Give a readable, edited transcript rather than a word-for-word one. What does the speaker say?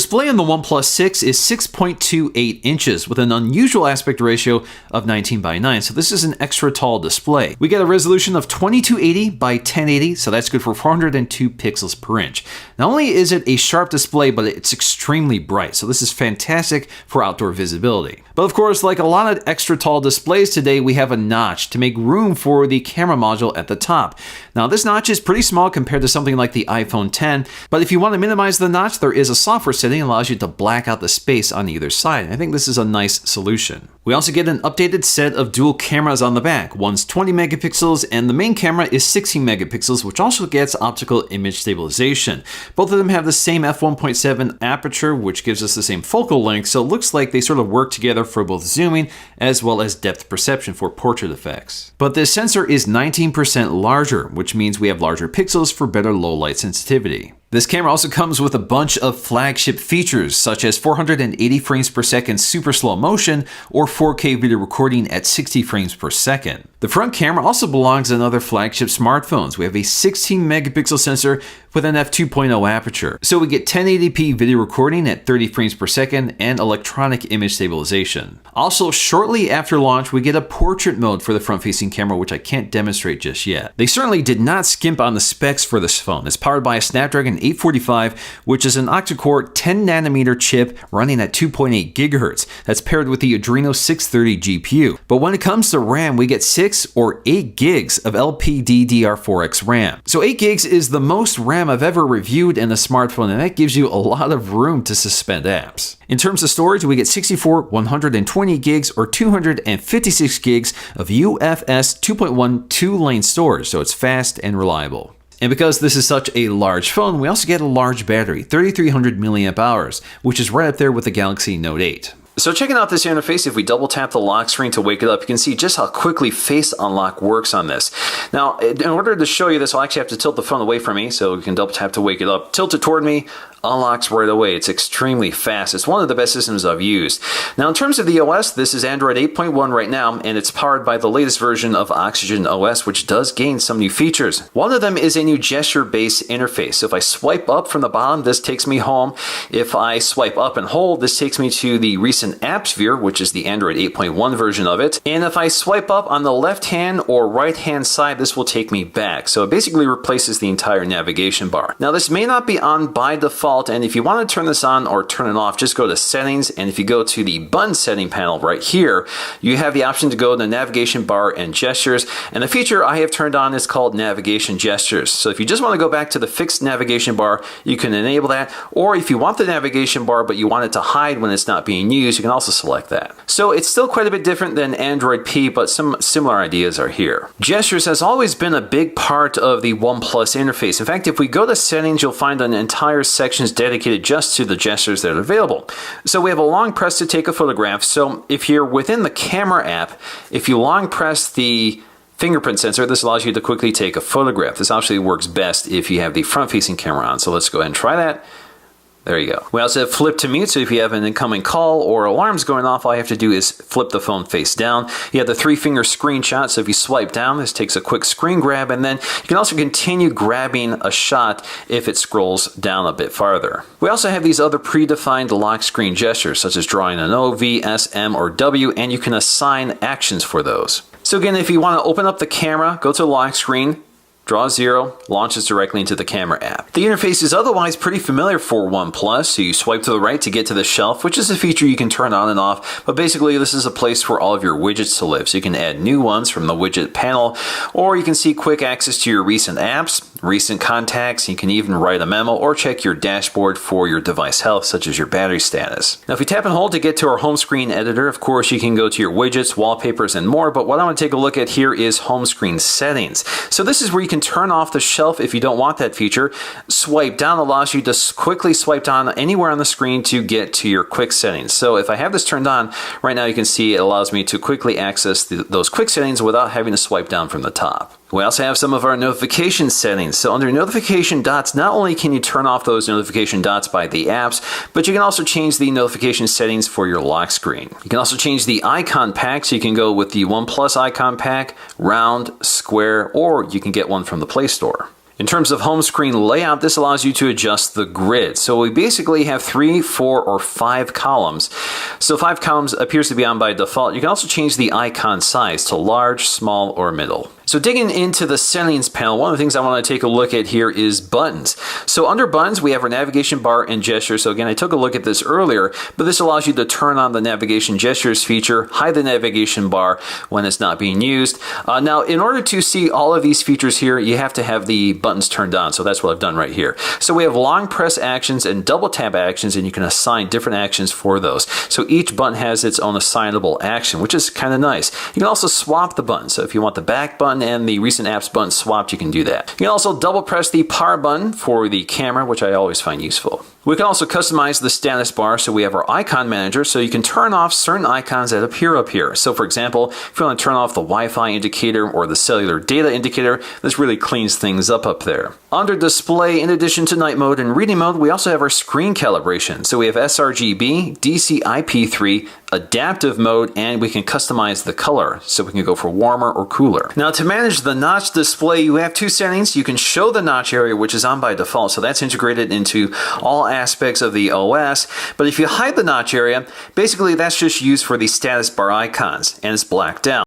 Display on the OnePlus 6 is 6.28 inches with an unusual aspect ratio of 19:9, so this is an extra tall display. We get a resolution of 2280 by 1080, so that's good for 402 pixels per inch. Not only is it a sharp display, but it's extremely bright, so this is fantastic for outdoor visibility. But of course, like a lot of extra tall displays today, we have a notch to make room for the camera module at the top. Now this notch is pretty small compared to something like the iPhone 10, but if you want to minimize the notch, there is a software setting that allows you to black out the space on either side. I think this is a nice solution. We also get an updated set of dual cameras on the back. One's 20 megapixels and the main camera is 16 megapixels, which also gets optical image stabilization. Both of them have the same f1.7 aperture, which gives us the same focal length, so it looks like they sort of work together for both zooming as well as depth perception for portrait effects. But this sensor is 19% larger, which means we have larger pixels for better low light sensitivity. This camera also comes with a bunch of flagship features, such as 480 frames per second super slow motion or 4K video recording at 60 frames per second. The front camera also belongs in other flagship smartphones. We have a 16 megapixel sensor with an f2.0 aperture. So we get 1080p video recording at 30 frames per second and electronic image stabilization. Also, shortly after launch, we get a portrait mode for the front-facing camera, which I can't demonstrate just yet. They certainly did not skimp on the specs for this phone. It's powered by a Snapdragon 845, which is an octa-core 10 nanometer chip running at 2.8 gigahertz. That's paired with the Adreno 630 GPU. But when it comes to RAM, we get 6 or 8 gigs of LPDDR4X RAM. So 8 gigs is the most RAM I've ever reviewed in a smartphone, and that gives you a lot of room to suspend apps. In terms of storage, we get 64, 120 gigs, or 256 gigs of UFS 2.1 2-lane storage, so it's fast and reliable. And because this is such a large phone, we also get a large battery, 3300 milliamp hours, which is right up there with the Galaxy Note 8. So checking out this interface, if we double tap the lock screen to wake it up, you can see just how quickly Face Unlock works on this. Now, in order to show you this, I'll actually have to tilt the phone away from me, so we can double tap to wake it up. Tilt it toward me, unlocks right away. It's extremely fast. It's one of the best systems I've used. Now, in terms of the OS, this is Android 8.1 right now, and it's powered by the latest version of Oxygen OS, which does gain some new features. One of them is a new gesture-based interface. So if I swipe up from the bottom, this takes me home. If I swipe up and hold, this takes me to the recent apps view, which is the Android 8.1 version of it. And if I swipe up on the left-hand or right-hand side, this will take me back. So it basically replaces the entire navigation bar. Now, this may not be on by default, and if you want to turn this on or turn it off, just go to Settings, and if you go to the button setting panel right here, you have the option to go to navigation bar and gestures, and the feature I have turned on is called navigation gestures. So if you just want to go back to the fixed navigation bar, you can enable that, or if you want the navigation bar but you want it to hide when it's not being used, you can also select that. So it's still quite a bit different than Android P, but some similar ideas are here. Gestures has always been a big part of the OnePlus interface. In fact, if we go to Settings, you'll find an entire section dedicated just to the gestures that are available. So we have a long press to take a photograph. So if you're within the camera app, if you long press the fingerprint sensor, this allows you to quickly take a photograph. This actually works best if you have the front-facing camera on. So let's go ahead and try that. There you go. We also have flip to mute, so if you have an incoming call or alarms going off, all you have to do is flip the phone face down. You have the 3-finger screenshot, so if you swipe down, this takes a quick screen grab, and then you can also continue grabbing a shot if it scrolls down a bit farther. We also have these other predefined lock screen gestures, such as drawing an O, V, S, M, or W, and you can assign actions for those. So again, if you want to open up the camera, go to the lock screen, draw 0, launches directly into the camera app. The interface is otherwise pretty familiar for OnePlus, so you swipe to the right to get to the shelf, which is a feature you can turn on and off, but basically this is a place for all of your widgets to live, so you can add new ones from the widget panel, or you can see quick access to your recent apps, recent contacts, you can even write a memo or check your dashboard for your device health, such as your battery status. Now if you tap and hold to get to our home screen editor, of course you can go to your widgets, wallpapers, and more, but what I want to take a look at here is home screen settings. So this is where you can turn off the shelf if you don't want that feature. Swipe down allows you to quickly swipe down anywhere on the screen to get to your quick settings. So if I have this turned on, right now you can see it allows me to quickly access those quick settings without having to swipe down from the top. We also have some of our notification settings. So under notification dots, not only can you turn off those notification dots by the apps, but you can also change the notification settings for your lock screen. You can also change the icon pack, so you can go with the OnePlus icon pack, round, square, or you can get one from the Play Store. In terms of home screen layout, this allows you to adjust the grid. So we basically have 3, 4, or 5 columns. So 5 columns appears to be on by default. You can also change the icon size to large, small, or middle. So digging into the settings panel, one of the things I want to take a look at here is buttons. So under buttons, we have our navigation bar and gestures. So again, I took a look at this earlier, but this allows you to turn on the navigation gestures feature, hide the navigation bar when it's not being used. Now, in order to see all of these features here, you have to have the buttons turned on. So that's what I've done right here. So we have long press actions and double tap actions, and you can assign different actions for those. So each button has its own assignable action, which is kind of nice. You can also swap the buttons. So if you want the back button and the recent apps button swapped, you can do that. You can also double press the power button for the camera, which I always find useful. We can also customize the status bar, so we have our icon manager, so you can turn off certain icons that appear up here. So for example, if you want to turn off the Wi-Fi indicator or the cellular data indicator, this really cleans things up there. Under display, in addition to night mode and reading mode, we also have our screen calibration. So we have sRGB, DCI-P3, adaptive mode, and we can customize the color, so we can go for warmer or cooler. Now to manage the notch display, you have 2 settings. You can show the notch area, which is on by default, so that's integrated into all aspects of the OS. But if you hide the notch area, basically that's just used for the status bar icons, and it's blacked out.